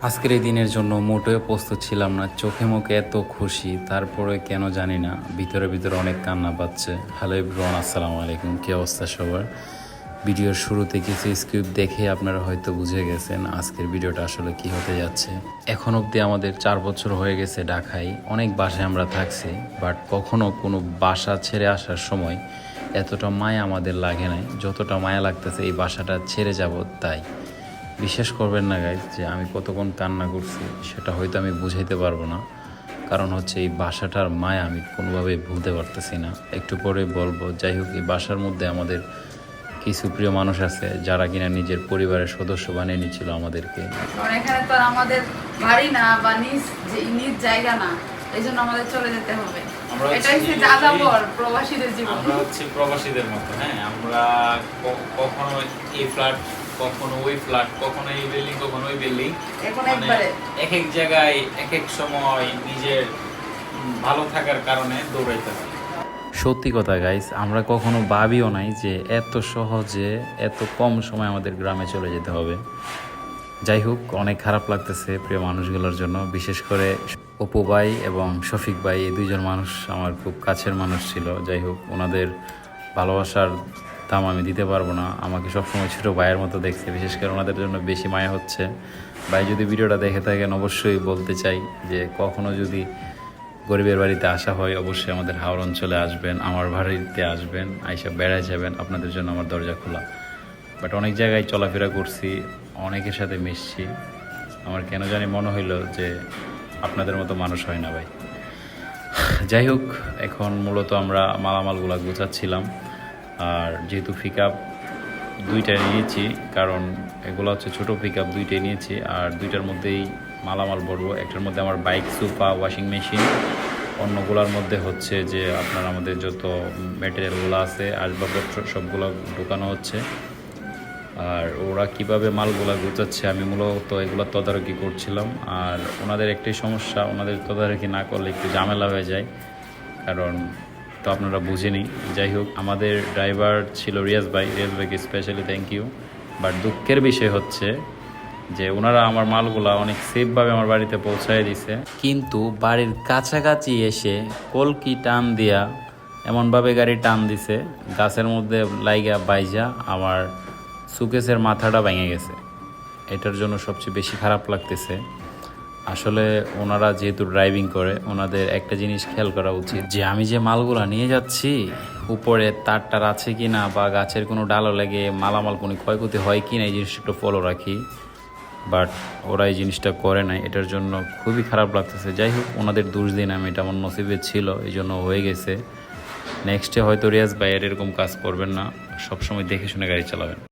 আজকের এই দিনের জন্য মোটেও প্রস্তুত ছিলাম না। চোখে মুখে এত খুশি, তারপরে কেন জানি না ভিতরে ভিতরে অনেক কান্না পাচ্ছে। হ্যালো এভরিওয়ান, আসসালামু আলাইকুম। কী অবস্থা সবার? ভিডিওর শুরুতে কিছু স্ক্রিপ্ট দেখে আপনারা হয়তো বুঝে গেছেন আজকের ভিডিওটা আসলে কি হতে যাচ্ছে। এখন অবধি আমাদের 4 বছর হয়ে গেছে ঢাকায়। অনেক বাসায় আমরা থাকছি, বাট কখনো কোনো বাসা ছেড়ে আসার সময় এতটা মায়া আমাদের লাগে নাই যতটা মায়া লাগতেছে এই বাসাটা ছেড়ে যাব তাই। বিশ্বাস করবেন না গাইজ যে আমি কতক্ষণ কান্না করছি সেটা হয়তো আমি বুঝাইতে পারবো না। কারণ হচ্ছে এই বাসাটার মায়া আমি কোনোভাবেই ভুলতে পারতেছি না। একটু পরে বলবো। যাই হোক, এই বাসার মধ্যে আমাদের কিছু প্রিয় মানুষ আছে যারা কিনা নিজের পরিবারের সদস্য বানিয়ে নিচ্ছিল আমাদেরকে। এখানে তো আমাদের বাড়ি না বা নিজ জায়গা না, এই জন্য আমাদের চলে যেতে হবে। এটা হচ্ছে যাযাবর প্রবাসীদের জীবন। আমরা হচ্ছে প্রবাসীদের মতো। হ্যাঁ, আমরা কখনো এই ফ্ল্যাট, কখনো ওই ফ্ল্যাট, কখনো এই বিল্ডিং, কখনো ওই বিল্ডিং, এখন একবারে এক এক জায়গায় এক এক সময় নিজের ভালো থাকার কারণে দৌড়াইতে হয়। সত্যি কথা গাইস, আমরা কখনো ভাবিও নাই যে এত সহজে এত কম সময় আমাদের গ্রামে চলে যেতে হবে। যাই হোক, অনেক খারাপ লাগতেছে প্রিয় মানুষগুলোর জন্য। বিশেষ করে অপু ভাই এবং শফিক ভাই, এই দুইজন মানুষ আমার খুব কাছের মানুষ ছিল। যাই হোক, ওনাদের ভালোবাসার দাম আমি দিতে পারবো না। আমাকে সবসময় ছোটো ভাইয়ের মতো দেখছে। বিশেষ করে ওনাদের জন্য বেশি মায়া হচ্ছে। ভাই যদি ভিডিওটা দেখে থাকেন, অবশ্যই বলতে চাই যে কখনো যদি গরিবের বাড়িতে আসা হয় অবশ্যই আমাদের হাওড় অঞ্চলে আসবেন, আমার বাড়িতে আসবেন, আইসা বেড়ায় যাবেন। আপনাদের জন্য আমার দরজা খোলা। বাট অনেক জায়গায় চলাফেরা করছি, অনেকের সাথে মিশছি। আমার কেন জানি মনে হইলো যে আপনাদের মতো মানুষ হয় না ভাই। যাই হোক, এখন মূলত আমরা মালামালগুলো গোছাচ্ছিলাম। আর যেহেতু পিকআপ দুইটাই নিয়েছি, কারণ এগুলো হচ্ছে ছোটো পিকআপ, দুইটাই নিয়েছি। আর দুইটার মধ্যেই মালামাল ভরবো। একটার মধ্যে আমার বাইক, সোফা, ওয়াশিং মেশিন, অন্যগুলোর মধ্যে হচ্ছে যে আপনার আমাদের যত ম্যাটেরিয়ালগুলো আছে আসবাবপত্র সবগুলো ঢোকানো হচ্ছে। আর ওরা কিভাবে মালগুলো গুছাচ্ছে আমি মূলত এগুলো তদারকি করছিলাম। আর ওনাদের একটাই সমস্যা, ওনাদের তদারকি না করলে একটু ঝামেলা হয়ে যায়, কারণ তো আপনারা বুঝেনি। যাই হোক, আমাদের ড্রাইভার ছিল রিয়াজ ভাই। রিয়াজ ভাইকে স্পেশালি থ্যাংক ইউ। বাট দুঃখের বিষয় হচ্ছে যে ওনারা আমার মালগুলা অনেক সেফভাবে আমার বাড়িতে পৌঁছায় দিছে, কিন্তু বাড়ির কাছাকাছি এসে কলকি টান দিয়া এমনভাবে গাড়ি টান দিছে, গাছের মধ্যে লাইগা বাইজা আমার সুকেসের মাথাটা ভেঙে গেছে। এটার জন্য সবচেয়ে বেশি খারাপ লাগতেছে। আসলে ওনারা যেহেতু ড্রাইভিং করে, ওনাদের একটা জিনিস খেয়াল করা উচিত যে আমি যে মালগুলা নিয়ে যাচ্ছি উপরে তারটার আছে কি না, বা গাছের কোনো ডালও লেগে মালামাল কোনো ক্ষয়ক্ষতি হয় কি না, এই জিনিসটা একটু ফলো রাখি। বাট ওরা এই জিনিসটা করে নাই, এটার জন্য খুবই খারাপ লাগতেছে। যাই হোক, ওনাদের দোষ দিন আমি, এটা আমার নসিবে ছিল, এই জন্য হয়ে গেছে। নেক্সটে হয়তো রিয়াজ ভাইয়ের এরকম কাজ করবেন না, সবসময় দেখে শুনে গাড়ি চালাবেন।